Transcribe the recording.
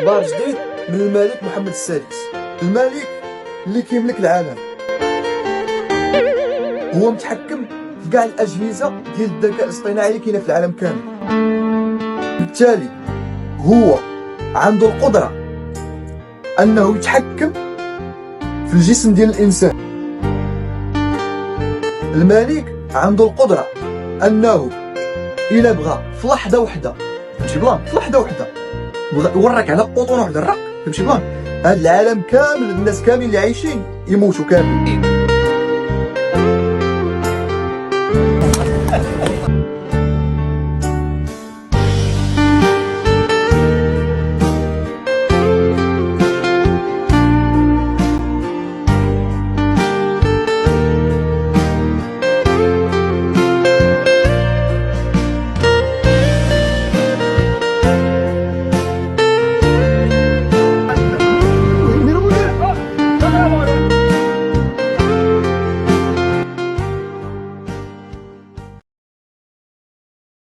بار جديد من الملك محمد السادس، الملك اللي كيملك العالم، هو متحكم في كاع الاجهزه ديال الذكاء الاصطناعي اللي كاينه في العالم كامل. بالتالي هو عنده القدره انه يتحكم في الجسم ديال الانسان. الملك عنده القدره انه الا بغى في لحظه وحده، فهمتي بلان، في لحظه وحده بغى يورك على بوطون واحد الرق، فهمتي بلان، هاد العالم كامل، الناس كاملين اللي عايشين يموتوا كامل.